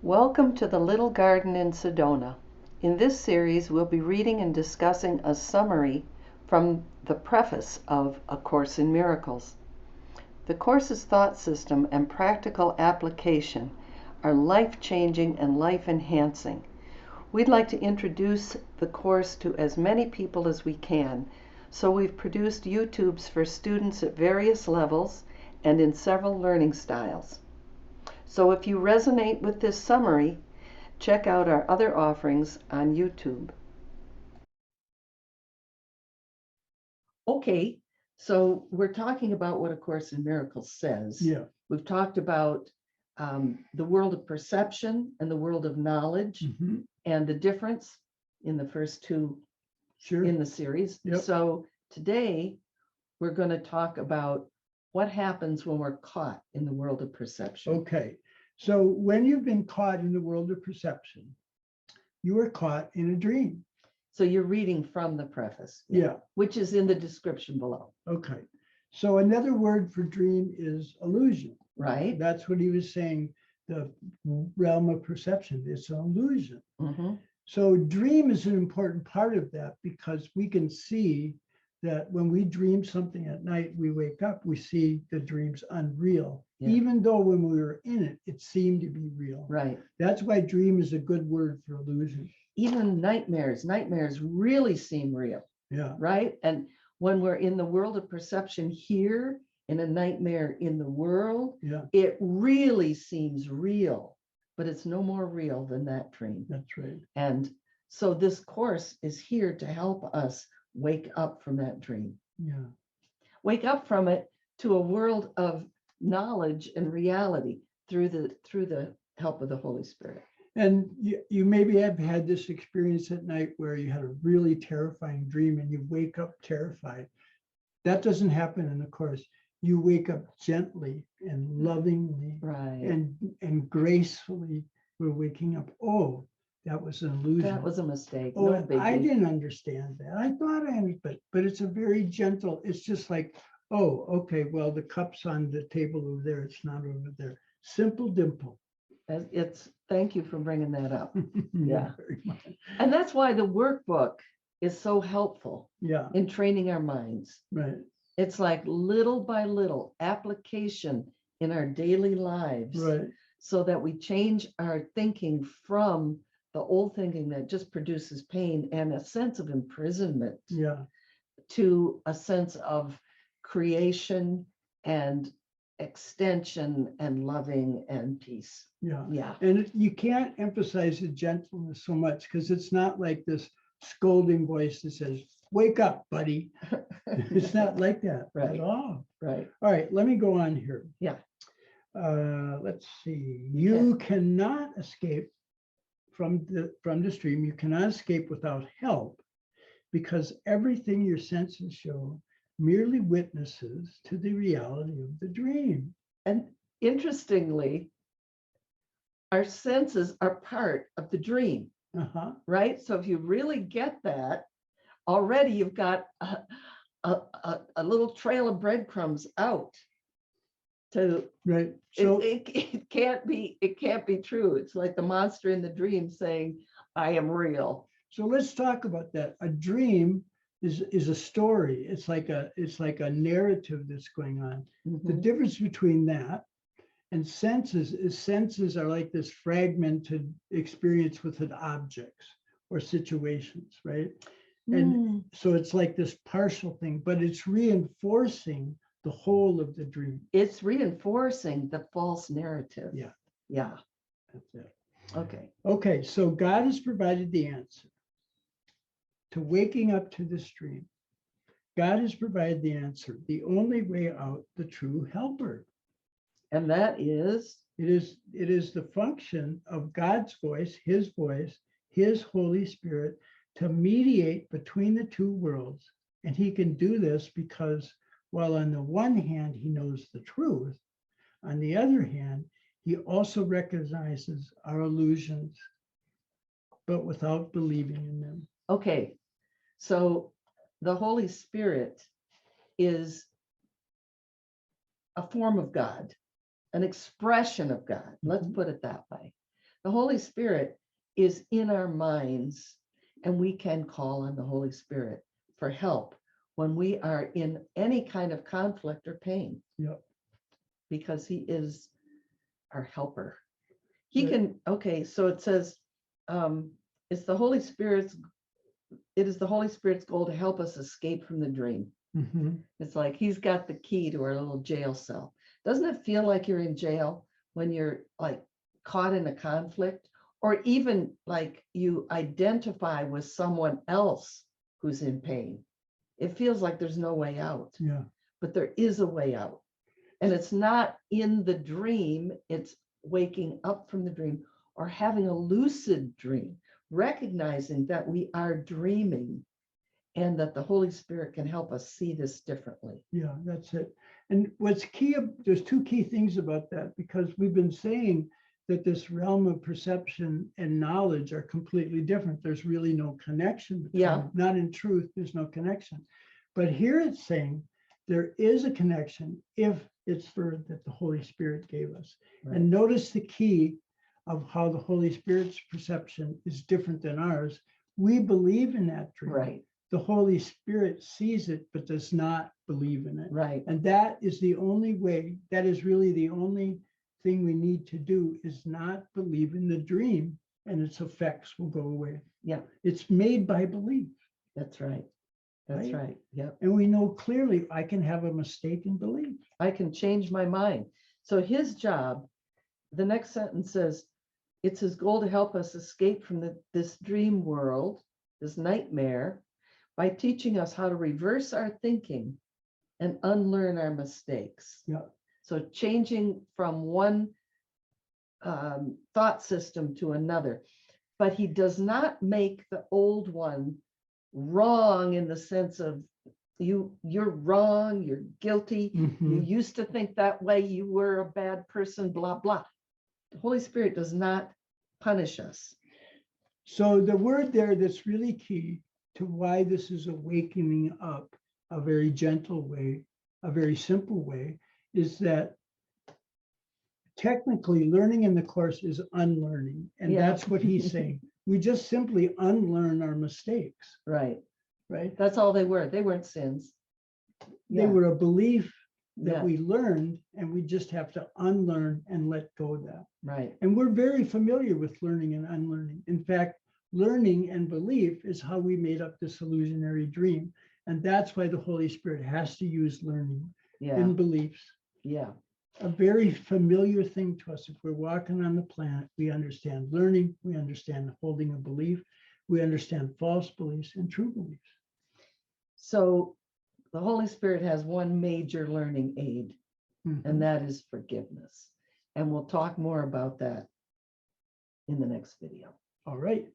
Welcome to the Little Garden in Sedona. In this series, we'll be reading and discussing a summary from the preface of A Course in Miracles. The Course's thought system and practical application are life-changing and life-enhancing. We'd like to introduce the Course to as many people as we can, so we've produced YouTubes for students at various levels and in several learning styles. So if you resonate with this summary, check out our other offerings on YouTube. Okay, so we're talking about what A Course in Miracles says. Yeah. We've talked about the world of perception and the world of knowledge and the difference in the first two in the series. Yep. So today we're going to talk about what happens when we're caught in the world of perception. Okay. So when you've been caught in the world of perception, you are caught in a dream. So you're reading from the preface, Yeah. which is in the description below. Okay. So another word for dream is illusion. Right. That's what he was saying, the realm of perception. It's an illusion. So dream is an important part of that because we can see that when we dream something at night, we wake up, we see the dream's unreal. Yeah. Even though when we were in it, it seemed to be real. Right. That's why dream is a good word for illusion. Even nightmares really seem real. Yeah. Right. And when we're in the world of perception here, in a nightmare in the world, yeah, it really seems real, but it's no more real than that dream. That's right. And so this course is here to help us wake up from that dream. Yeah. Wake up from it to a world of knowledge and reality through the help of the Holy Spirit. And you maybe have had this experience at night where you had a really terrifying dream and you wake up terrified. That doesn't happen in the Course. You wake up gently and lovingly, right, and gracefully. We're waking up. Oh, that was an illusion. That was a mistake. Oh, No I didn't understand that. I thought I understood, but it's a very gentle. It's just like, oh, okay, well, the cup's on the table over there. It's not over there. Simple dimple. Thank you for bringing that up. Yeah. Very much. And that's why the workbook is so helpful. Yeah. In training our minds. Right. It's like little by little application in our daily lives. Right. So that we change our thinking from the old thinking that just produces pain and a sense of imprisonment. Yeah. To a sense of creation and extension and loving and peace. Yeah. Yeah. And you can't emphasize the gentleness so much because it's not like this scolding voice that says, wake up, buddy. It's not like that right. at all. Right. All right, let me go on here. Yeah. Let's see. You cannot escape from the stream. You cannot escape without help because everything your senses show merely witnesses to the reality of the dream. And interestingly, our senses are part of the dream. Right? So if you really get that, already you've got a little trail of breadcrumbs out to right. So it can't be true. It's like the monster in the dream saying, I am real. So let's talk about that. A dream is a story. It's like a narrative that's going on. The difference between that and senses are like this fragmented experience within objects or situations, right? And so it's like this partial thing, but it's reinforcing the whole of the dream. It's reinforcing the false narrative. Yeah. Yeah. That's it. Okay. Okay, so God has provided the answer to waking up to this dream. God has provided the answer, the only way out, the true helper. And that is? It is the function of God's voice, His Holy Spirit, to mediate between the two worlds. And He can do this because while on the one hand, He knows the truth, on the other hand, He also recognizes our illusions, but without believing in them. Okay, so the Holy Spirit is a form of God, an expression of God. Let's put it that way. The Holy Spirit is in our minds, and we can call on the Holy Spirit for help when we are in any kind of conflict or pain. Yep. Because he is our helper. He Right. can, okay, so it says, it's the Holy Spirit's, it is the Holy Spirit's goal to help us escape from the dream. Mhm. It's like he's got the key to our little jail cell. Doesn't it feel like you're in jail when you're like caught in a conflict, or even like you identify with someone else who's in pain? It feels like there's no way out, Yeah. but there is a way out. And it's not in the dream, it's waking up from the dream or having a lucid dream, recognizing that we are dreaming and that the Holy Spirit can help us see this differently. Yeah, that's it. And what's key, there's two key things about that, because we've been saying that this realm of perception and knowledge are completely different. There's really no connection between them. Not in truth, there's no connection. But here it's saying there is a connection if it's for that the Holy Spirit gave us. Right. And notice the key of how the Holy Spirit's perception is different than ours. We believe in that dream. Right. The Holy Spirit sees it, but does not believe in it. Right. And that is the only way, that is really the only thing we need to do, is not believe in the dream, and its effects will go away. Yeah. It's made by belief. That's right. That's right. Yep. And we know clearly I can have a mistake in belief. I can change my mind. So his job, the next sentence says, it's his goal to help us escape from this dream world, this nightmare, by teaching us how to reverse our thinking and unlearn our mistakes. Yeah. So changing from one thought system to another. But he does not make the old one wrong in the sense of you're wrong, you're guilty, you used to think that way, you were a bad person, blah, blah. The Holy Spirit does not punish us. So the word there that's really key to why this is awakening up, a very gentle way, a very simple way, is that technically learning in the Course is unlearning. And that's what he's saying. We just simply unlearn our mistakes. Right. Right. That's all they were. They weren't sins. They were a belief that we learned, and we just have to unlearn and let go of that. Right. And we're very familiar with learning and unlearning. In fact, learning and belief is how we made up this illusionary dream. And that's why the Holy Spirit has to use learning and beliefs. Yeah. A very familiar thing to us. If we're walking on the planet, we understand learning, we understand holding a belief, we understand false beliefs and true beliefs. So the Holy Spirit has one major learning aid, and that is forgiveness. And we'll talk more about that in the next video. All right.